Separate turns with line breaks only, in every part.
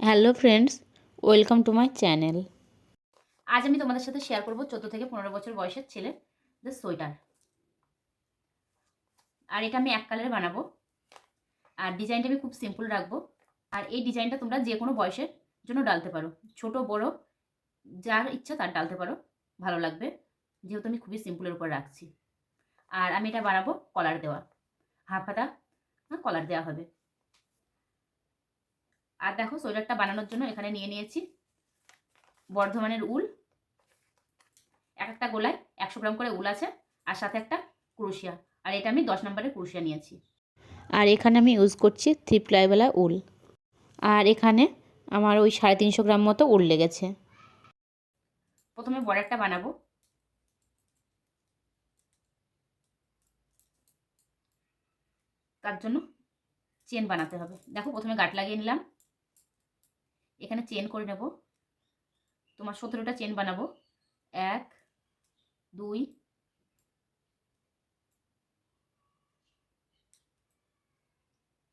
Hello friends, welcome to my channel. আজ আমি তোমাদের সাথে শেয়ার করব 14 থেকে 15 বছর বয়সের ছেলেদের সোয়েটার। আর এটা আমি এক কালারে বানাবো। আর ডিজাইনটা আমি খুব সিম্পল রাখবো। আর এই ডিজাইনটা তোমরা যে কোনো বয়সের জন্য ডালতে পারো, ছোট বড় যার ইচ্ছা তার ডালতে পারো, ভালো লাগবে। যেহেতু আমি খুবই সিম্পলের উপর রাখছি। আর আমি এটা বানাবো কলার দেওয়া, হাফ হাতা কলার দেওয়া হবে। আর দেখো সোয়েটারটা বানানোর জন্য এখানে নিয়ে নিয়েছি বর্ধমানের উল। এক একটা গোলায় 100 গ্রাম করে উল আছে, আর সাথে একটা ক্রোশিয়া। আর এটা আমি 10 নম্বরের ক্রোশিয়া নিয়েছি। আর এখানে আমি ইউজ করছি 3 প্লাইওয়ালা উল। আর এখানে আমার ওই 350 গ্রাম মতো উল লেগেছে। প্রথমে বর্ডারটা বানাবো। তার জন্য চেন বানাতে হবে। দেখো প্রথমে গাঁট লাগিয়ে নিলাম, এখানে চেন করে নেব। তোমার 17টা চেন বানাবো। 1 2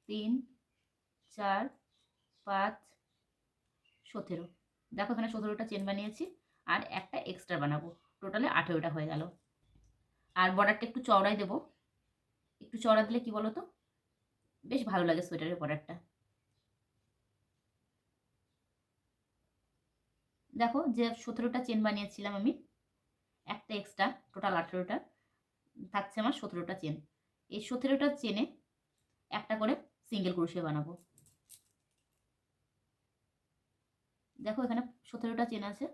3 4 5 17। দেখো এখানে 17টা চেন বানিয়েছি, আর একটা এক্সট্রা বানাবো। টোটালে 18টা হয়ে গেল। আর বর্ডারটা একটু চওড়াই দেবো। একটু চওড়া দিলে কি বলো তো, বেশ ভালো লাগে সোয়েটারের বর্ডারটা। দেখো যে 17টা চেন বানিয়েছিলাম আমি, একটা এক্সট্রা, টোটাল 18টা থাকছে আমার 17টা চেন। এই 17টা চেনে একটা করে সিঙ্গেল ক্রোশিয়া বানাবো। দেখো এখানে 17টা চেন আছে,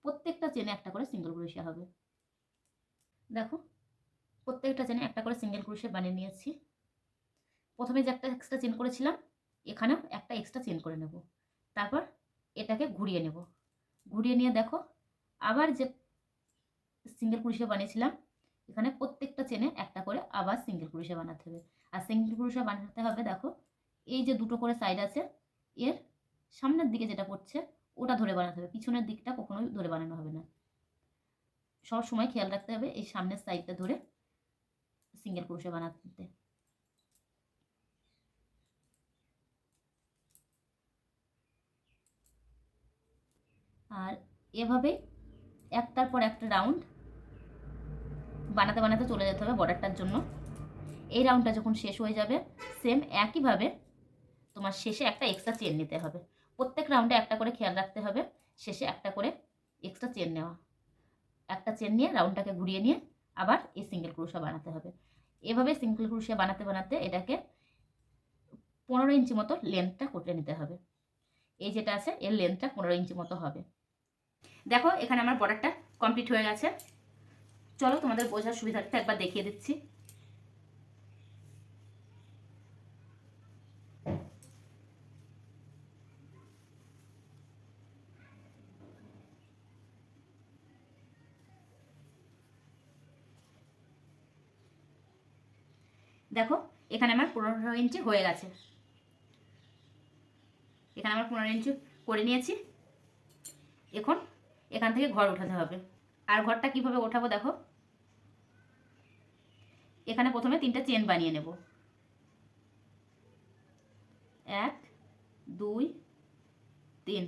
প্রত্যেকটা চেনে একটা করে সিঙ্গেল ক্রোশিয়া হবে। দেখো প্রত্যেকটা চেনে একটা করে সিঙ্গেল ক্রোশিয়া বানিয়ে নিয়েছি। প্রথমে যে একটা এক্সট্রা চেন করেছিলাম, এখানেও একটা এক্সট্রা চেন করে নেব। তারপর এটাকে ঘুরিয়ে নেব। ঘুরিয়ে নিয়ে দেখো আবার যে সিঙ্গেল ক্রোশিয়া বানিয়েছিলাম, এখানে প্রত্যেকটা চেনে একটা করে আবার সিঙ্গেল ক্রোশিয়া বানাতে হবে। আর সিঙ্গেল ক্রোশিয়া বানাতে হবে দেখো, এই যে দুটো করে সাইড আছে, এর সামনের দিকে যেটা পড়ছে ওটা ধরে বানাতে হবে, পিছনের দিকটা কখনোই ধরে বানানো হবে না। সব সময় খেয়াল রাখতে হবে এই সামনের সাইডটা ধরে সিঙ্গেল ক্রোশিয়া বানাতে। আর এভাবে একটার পর একটা রাউন্ড বানাতে বানাতে চলে যেতে হবে বর্ডারটার জন্য। এই রাউন্ডটা যখন শেষ হয়ে যাবে, সেম একইভাবে তোমার শেষে একটা এক্সট্রা চেন নিতে হবে। প্রত্যেক রাউন্ডে একটা করে খেয়াল রাখতে হবে শেষে একটা করে এক্সট্রা চেন নেওয়া। একটা চেন নিয়ে রাউন্ডটাকে ঘুরিয়ে নিয়ে আবার এই সিঙ্গেল ক্রোশা বানাতে হবে। এভাবে সিঙ্গেল ক্রোশা বানাতে বানাতে এটাকে 15 ইঞ্চি মতো লেন্থটা করে নিতে হবে। এই যেটা আছে এর লেন্থটা 15 ইঞ্চি মতো হবে। দেখো এখানে আমার বর্ডারটা কমপ্লিট হয়ে গেছে। চলো তোমাদের বোঝার সুবিধার্থে একবার দেখিয়ে দিচ্ছি। দেখো এখানে আমার 15 ইঞ্চি হয়ে গেছে। এখানে আমার 15 ইঞ্চি করে নিয়েছি। এখন এখান থেকে ঘর উঠাতে হবে। আর ঘরটা কিভাবে ওঠাবো দেখো, এখানে প্রথমে 3টে চেন বানিয়ে নেব। 1 2 3,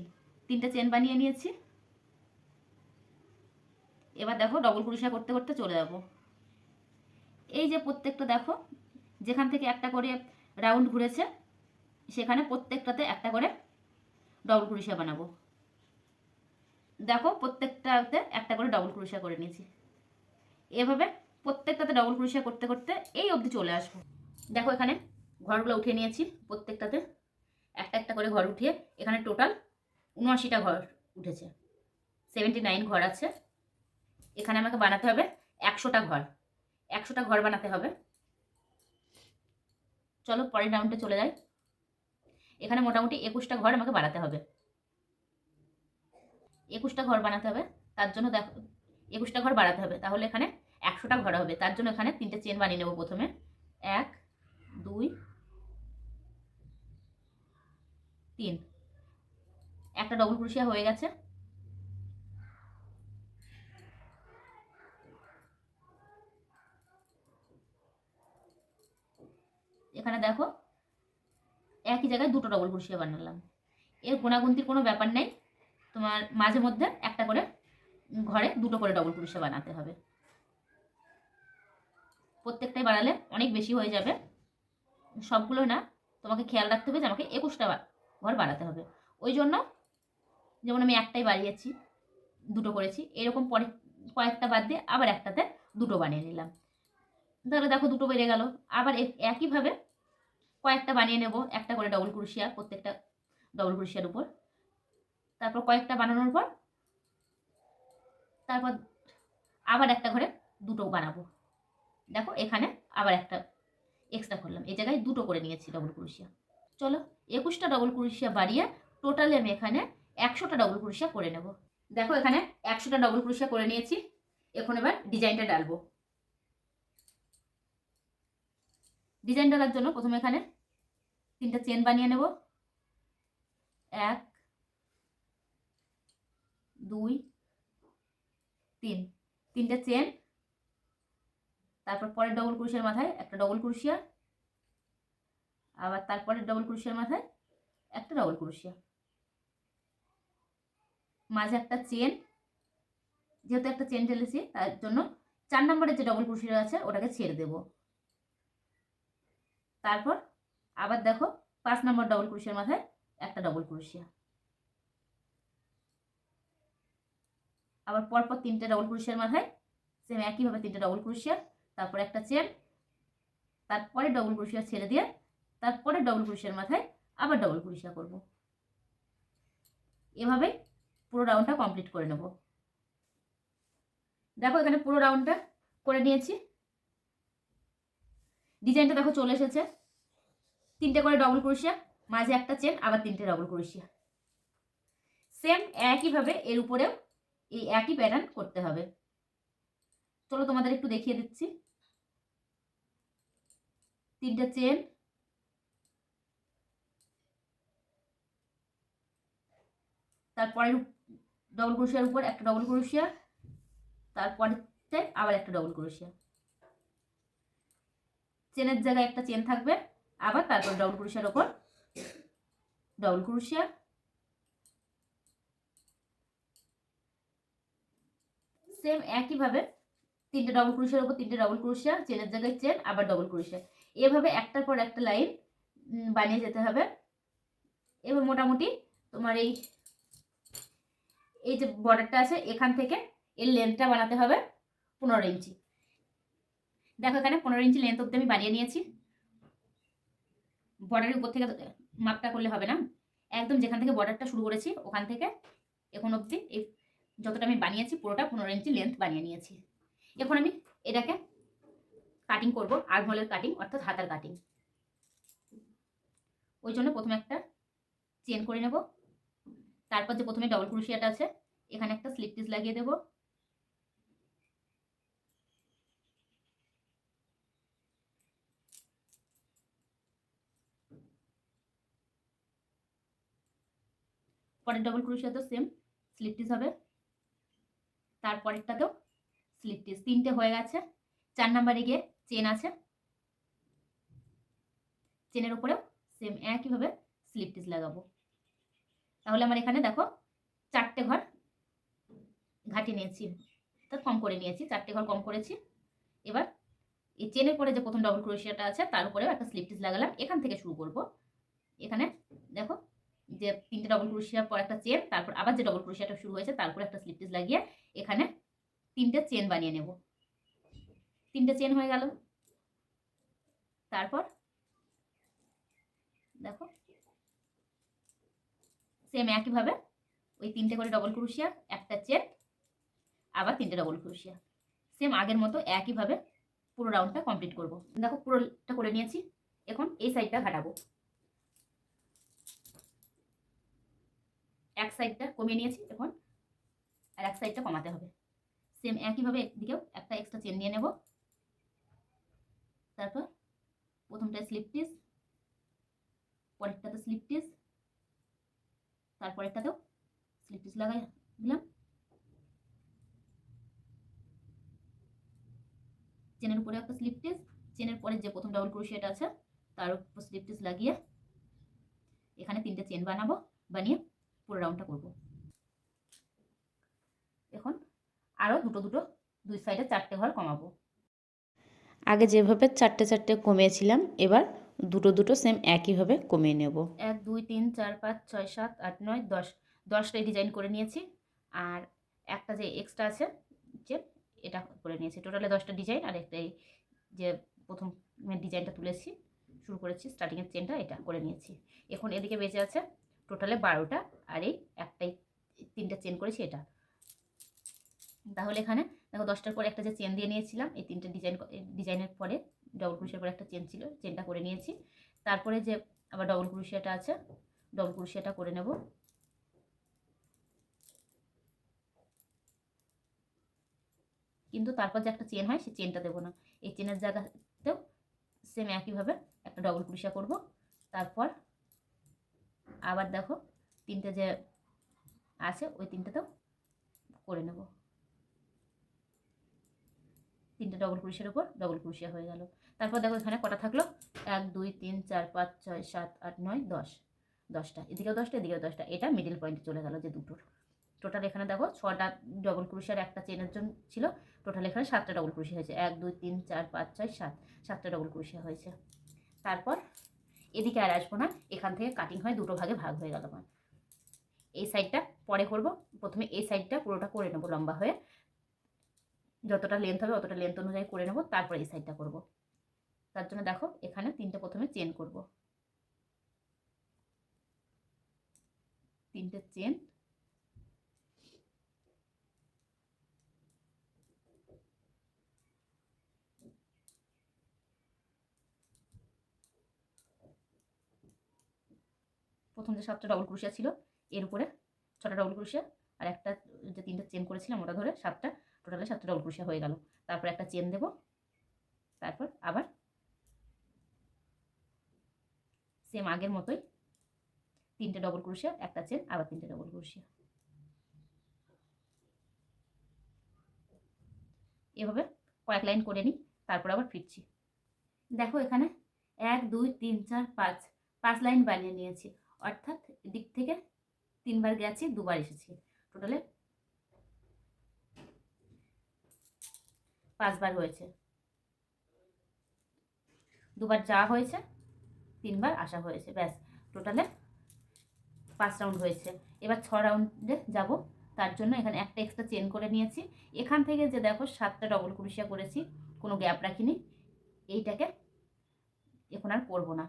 3টে চেন বানিয়ে নিয়েছি। এবার দেখো ডবল ক্রোশা করতে করতে চলে যাব। এই যে প্রত্যেকটা দেখো যেখান থেকে একটা করে রাউন্ড ঘুরেছে, সেখানে প্রত্যেকটাতে একটা করে ডবল ক্রোশা বানাবো। দেখো প্রত্যেকটাতে একটা করে ডবল ক্রোশা করে নিয়েছি। এভাবে প্রত্যেকটাতে ডবল ক্রোশা করতে করতে এই অবধি চলে আসবো। দেখো এখানে ঘরগুলো উঠিয়ে নিয়েছি, প্রত্যেকটাতে একটা একটা করে ঘর উঠিয়ে এখানে টোটাল 79টা ঘর উঠেছে। 79 ঘর আছে। এখানে আমাকে বানাতে হবে 100টা ঘর। 100টা ঘর বানাতে হবে। চলো পরের রাউন্ডে চলে যাই। এখানে মোটামুটি 21টা ঘর আমাকে বানাতে হবে। 21টা ঘর বানাতে হবে, তার জন্য দেখো 21টা ঘর বানাতে হবে, তাহলে এখানে 100টা ঘর হবে। তার জন্য এখানে 3টে চেন বানিয়ে নেব। প্রথমে 1 2 3, একটা ডবল ক্রোশিয়া হয়ে গেছে। এখানে দেখো একই জায়গায় দুটো ডবল ক্রোশিয়া বানালাম। এর গোনাগুনতির কোনো ব্যাপার নেই, তোমার মাঝে মধ্যে একটা করে ঘরে দুটো করে ডবল ক্রোশা বানাতে হবে। প্রত্যেকটাই বানালে অনেক বেশি হয়ে যাবে, সবগুলো না, তোমাকে খেয়াল রাখতে হবে যে আমাকে 21টা ঘর বানাতে হবে। ওই জন্য যেমন আমি একটাই বানিয়েছি, দুটো করেছি, এরকম পরে কয়েকটা বাদ দিয়ে আবার একটাতে দুটো বানিয়ে নিলাম। তাহলে দেখো দুটো বেড়ে গেল। আবার একইভাবে কয়েকটা বানিয়ে নেব, একটা করে ডবল ক্রোশিয়া প্রত্যেকটা ডবল ক্রোশিয়ার উপর। তারপর কয়েকটা বানানোর পর তারপর আবার একটা ঘরে দুটো বানাবো। দেখো এখানে আবার একটা এক্সট্রা করলাম, এই জায়গায় দুটো করে নিয়েছি ডবল ক্রোশিয়া। চলো 21টা ডবল ক্রোশিয়া বাড়িয়ে টোটালি আমি এখানে 100টা ডবল ক্রোশিয়া করে নেব। দেখো এখানে 100টা ডবল ক্রোশিয়া করে নিয়েছি। এখন এবার ডিজাইনটা ডালবো। ডিজাইন ডালার জন্য প্রথমে এখানে 3টা চেন বানিয়ে নেব। 1 2 3, 3টে চেন। তারপর পরের ডবল ক্রোশিয়ার মাথায় একটা ডবল ক্রোশিয়া, আবার তারপরের ডবল ক্রোশিয়ার মাথায় একটা ডবল ক্রোশিয়া, মাঝে একটা চেন। যেহেতু একটা চেন ঢেলেছি তার জন্য 4 নম্বরের যে ডবল ক্রোশিয়া আছে ওটাকে ছেড়ে দেব। তারপর আবার দেখো 5 নম্বর ডবল ক্রোশিয়ার মাথায় একটা ডবল ক্রোশিয়া, আবার পরপর 3টে ডবল ক্রোশিয়ার মাথায় সেম একইভাবে 3টে ডবল ক্রোশিয়া, তারপর একটা চেন, তারপরে ডবল ক্রোশিয়া ছেড়ে দিয়ে তারপরে ডবল ক্রোশিয়ার মাথায় আবার ডবল ক্রোশিয়া করব। এভাবে পুরো রাউন্ডটা কমপ্লিট করে নেব। দেখো এখানে পুরো রাউন্ডটা করে নিয়েছি। ডিজাইনটা দেখো চলে এসেছে। 3টে করে ডবল ক্রোশিয়া, মাঝে একটা চেন, আবার 3টে ডবল ক্রোশিয়া। সেম একইভাবে এর উপরেও এই একই প্যাটার্ন করতে হবে। চলো তোমাদের একটু দেখিয়ে দিচ্ছি। 3টে চেন, তারপরে ডবল ক্রোশিয়ার উপর একটা ডবল ক্রোশিয়া, তারপরে আবার একটা ডবল ক্রোশিয়া, চেনের জায়গায় একটা চেন থাকবে, আবার তারপর ডবল ক্রোশিয়ার উপর ডবল ক্রোশিয়া, সেম একইভাবে 3টে ডবল ক্রোশিয়ার উপর 3টে ডবল ক্রোশিয়া, চেনের জায়গায় চেন, আবার ডবল ক্রোশিয়া। এভাবে একটার পর একটা লাইন বানিয়ে যেতে হবে। এবার মোটামুটি তোমার এই যে বর্ডারটা আছে এখান থেকে এর লেন্থটা বানাতে হবে 15 ইঞ্চি। দেখো এখানে 15 ইঞ্চি লেন্থ অব্দি আমি বানিয়ে নিয়েছি। বর্ডারের উপর থেকে মাপটা করলে হবে না, একদম যেখান থেকে বর্ডারটা শুরু করেছি ওখান থেকে এখন অব্দি এই যতটা আমি বানিয়েছি পুরোটা 15 ইঞ্চি লেন্থ বানিয়ে নিয়েছি। এখন আমি এটাকে কাটিং করব, আর্মহোলের কাটিং অর্থাৎ হাতার কাটিং। ওই জন্য প্রথমে একটা চেন করে নেব, তারপর যে প্রথমে ডবল ক্রোশিয়াটা আছে এখানে একটা স্লিপ স্টিচ লাগিয়ে দেব। পরের ডবল ক্রোশিয়াতেও সেম স্লিপ স্টিচ হবে, তারপরেরটাতেও স্লিপ স্টিচ। 3টে হয়ে গেছে। 4 নম্বরে গিয়ে চেন আছে, চেনের উপরেও সেম একইভাবে স্লিপ স্টিচ লাগাবো। তাহলে আমার এখানে দেখো 4টে ঘর ঘাটি নিয়েছি, অর্থাৎ কম করে নিয়েছি, 4টে ঘর কম করেছি। এবার এই চেনের পরে যে প্রথম ডবল ক্রোশিয়াটা আছে তার উপরেও একটা স্লিপ স্টিচ লাগালাম। এখান থেকে শুরু করব। এখানে দেখো যে 3টে ডবল ক্রোশিয়ার পর একটা চেন, তারপর আবার যে ডবল ক্রোশিয়াটা শুরু হয়েছে তারপরে একটা স্লিপ স্টিচ লাগিয়ে এখানে 3টে চেন বানিয়ে নেব। 3টে চেন হয়ে গেল। তারপর দেখো সেম একইভাবে ওই 3টে করে ডবল ক্রোশিয়া, একটা চেন, আবার 3টে ডবল ক্রোশিয়া, সেম আগের মতো একইভাবে পুরো রাউন্ডটা কমপ্লিট করব। দেখো পুরোটা করে নিয়েছি। এখন এই সাইডটা ঘাটাবো। এক সাইডটা কমিয়ে নিয়েছি এখন, আর এক সাইডটা কমাতে হবে। সেম একইভাবে একদিকেও একটা এক্সট্রা চেন নিয়ে নেব। তারপর প্রথমটা স্লিপ স্টিচ, পরেরটাতে স্লিপ স্টিচ, তারপরেরটাতেও স্লিপ স্টিচ লাগাই দিলাম। চেনের উপরে একটা স্লিপ স্টিচ, চেনের পরে যে প্রথম ডবল ক্রোশিয়াটা আছে তার উপর স্লিপ স্টিচ লাগিয়ে এখানে 3টে চেন বানাবো। বানিয়ে পুরো রাউন্ডটা করব। এখন আরও দুটো দুটো দুই সাইডে 4টে ঘর কমাবো। আগে যেভাবে 4টে 4টে কমিয়েছিলাম এবার দুটো দুটো সেম একইভাবে কমিয়ে নেব। 1 2 3 4 5 6 7 8 9 10 10টাই ডিজাইন করে নিয়েছি। আর একটা যে এক্সট্রা আছে যে এটা করে নিয়েছি। টোটালে 10টা ডিজাইন আর একটা এই যে প্রথম ডিজাইনটা তুলেছি শুরু করেছি স্টার্টিংয়ের চেনটা এটা করে নিয়েছি। এখন এদিকে বেঁচে আছে টোটালে 12টা আর এই একটাই 3টে চেন করেছি এটা। তাহলে এখানে দেখো 10টার পরে একটা যে চেন দিয়ে নিয়েছিলাম এই 3টে ডিজাইনের পরে ডবল ক্রোশের পরে একটা চেন ছিল, চেনটা করে নিয়েছি। তারপরে যে আবার ডবল ক্রোশেটা আছে ডবল ক্রোশেটা করে নেব। কিন্তু তারপর যে একটা চেন হয় সেই চেনটা দেবো না, এই চেনের জায়গাতেও সেম একইভাবে একটা ডবল ক্রোশা করব। তারপর আবার দেখো 3টে যে আছে ওই 3টেতেও করে নেব। 3টে ডবল ক্রোশের উপর ডবল ক্রোশিয়া হয়ে গেল। তারপর দেখো এখানে কটা থাকলো 1 2 3 4 5 6 7 8 9 10 10টা, এদিকেও 10টা এদিকেও 10টা, এটা মিডিল পয়েন্টে চলে গেল যে দুটোর। টোটাল এখানে দেখো 6টা ডবল ক্রোশিয়ার একটা চেনের জন্য ছিল, টোটাল এখানে 7টা ডবল ক্রোশিয়া হয়েছে। 1 2 3 4 5 6 7 7টা ডবল ক্রোশিয়া হয়েছে। তারপর এদিকে আর আসবো না, এখান থেকে কাটিং হয় দুটো ভাগে ভাগ হয়ে গেল আমার। এই সাইডটা পরে করব, প্রথমে এই সাইডটা পুরোটা করে নেবো লম্বা হয়ে, যতটা লেন্থ হবে অতটা লেন্থ অনুযায়ী করে নেব, তারপর এই সাইডটা করব। তার জন্য দেখো এখানে 3টে প্রথমে চেন করব, 3টে চেন। প্রথম যে 7টা ডবল ক্রোশিয়া ছিল এর উপরে 6টা ডবল ক্রোশিয়া আর একটা যে 3টে চেন করেছিলাম ওটা ধরে 7টা, টোটালে 7টা ডবল ক্রোশিয়া হয়ে গেল। তারপর একটা চেন দেব, তারপর আবার সেম আগের মতোই 3টে ডবল ক্রোশিয়া একটা চেন আবার 3টে ডবল ক্রোশিয়া, এভাবে কয়েক লাইন করে নিই, তারপর আবার ফিরছি। দেখো এখানে 1 2 3 4 5 লাইন বানিয়ে নিয়েছি, অর্থাৎ দিক থেকে 3বার গেছি 2বার এসেছি, টোটালে 5বার হয়েছে। 2বার যাওয়া হয়েছে 3বার আসা হয়েছে, ব্যাস টোটালে 5 রাউন্ড হয়েছে। এবার 6 রাউন্ডে যাব, তার জন্য এখানে একটা এক্সট্রা চেন করে নিয়েছি। এখান থেকে যে দেখো 7টা ডবল ক্রোশিয়া করেছি, কোনো গ্যাপ রাখিনি, এইটাকে এখন আর করবো না,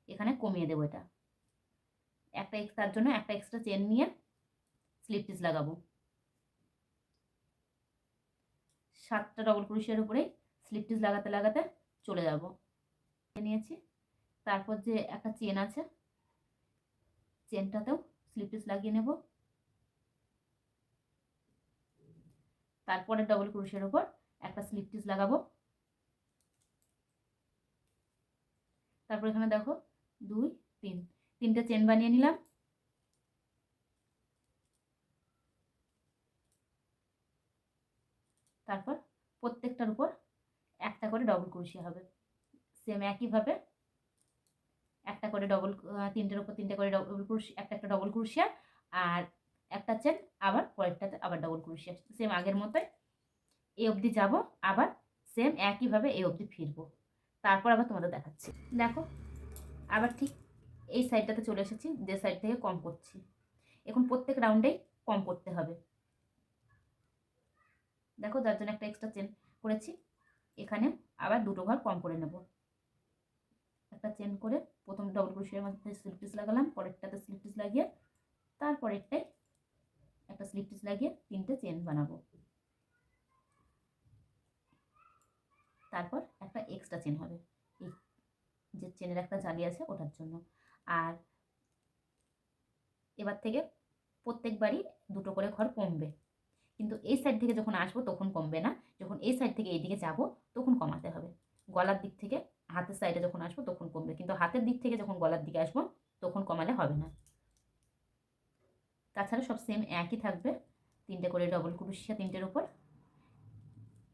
এখানে কমিয়ে দেবো। এটা একটা তার জন্য একটা এক্সট্রা চেন নিয়ে স্লিপ স্টিচ লাগাবো। 7টা ডবল ক্রোশিয়ার উপরেই স্লিপ স্টিচ লাগাতে লাগাতে চলে যাব। নিয়েছি, তারপর যে একটা চেন আছে চেনটাতেও স্লিপ স্টিচ লাগিয়ে নেব। তারপরে ডবল ক্রোশিয়ার উপর একটা স্লিপ স্টিচ লাগাবো। তারপর এখানে দেখো 2 3 3টে চেন বানিয়ে নিলাম। তারপর প্রত্যেকটার উপর একটা করে ডবল ক্রোশিয়া হবে, সেম একইভাবে একটা করে ডবল, 3টের উপর 3টে করে ডবল ক্রোশিয়া, একটা একটা ডবল ক্রোশিয়া আর একটা চেন, আবার পরেরটাতে আবার ডবল ক্রোশিয়া, সেম আগের মতোই এই অবধি যাব, আবার সেম একইভাবে এই অবধি ফিরবো, তারপর আবার তোমাদের দেখাচ্ছি। দেখো আবার ঠিক এই সাইডটাতে চলে এসেছি, যে সাইড থেকে কম করছি। এখন প্রত্যেক রাউন্ডেই কম করতে হবে। দেখো যার জন্য একটা এক্সট্রা চেন করেছি, এখানে আবার দুটো ঘর কম করে নেব। একটা চেন করে প্রথম ডবল ক্রোশিয়ার মধ্যে স্লিপ স্টিচ লাগালাম, পরেরটাতে স্লিপ স্টিচ লাগিয়ে তারপরেরটাই একটা স্লিপ স্টিচ লাগিয়ে 3টে চেন বানাবো। তারপর একটা এক্সট্রা চেন হবে, এই যে চেনের একটা জালি আছে ওটার জন্য। আর এবার থেকে প্রত্যেকবারই দুটো করে ঘর কমবে, কিন্তু এই সাইড থেকে যখন আসবো তখন কমবে না, যখন এই সাইড থেকে এইদিকে যাব তখন কমাতে হবে। গলার দিক থেকে হাতের সাইডে যখন আসবো তখন কমবে, কিন্তু হাতের দিক থেকে যখন গলার দিকে আসবো তখন কমালে হবে না। তাছাড়া সব সেম একই থাকবে, 3টে করে ডবল ক্রোশিয়া 3টের উপর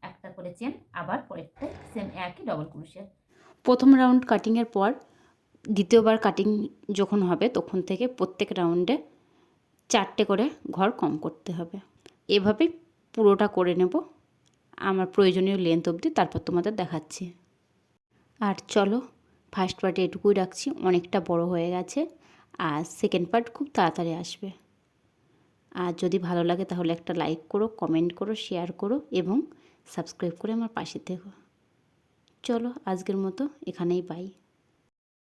একটা করে চেন, আবার পরেরটায় সেম একই ডবল ক্রোশিয়া। প্রথম রাউন্ড কাটিংয়ের পর
দ্বিতীয়বার কাটিং যখন হবে তখন থেকে প্রত্যেক রাউন্ডে 4টে করে ঘর কম করতে হবে। এভাবেই পুরোটা করে নেব আমার প্রয়োজনীয় লেন্থ অবধি, তারপর তোমাদের দেখাচ্ছি। আর চলো ফার্স্ট পার্টে এটুকুই রাখছি, অনেকটা বড় হয়ে গেছে, আর সেকেন্ড পার্ট খুব তাড়াতাড়ি আসবে। আর যদি ভালো লাগে তাহলে একটা লাইক করো, কমেন্ট করো, শেয়ার করো এবং সাবস্ক্রাইব করে আমার পাশে থেকো। চলো আজকের মতো এখানেই বাই।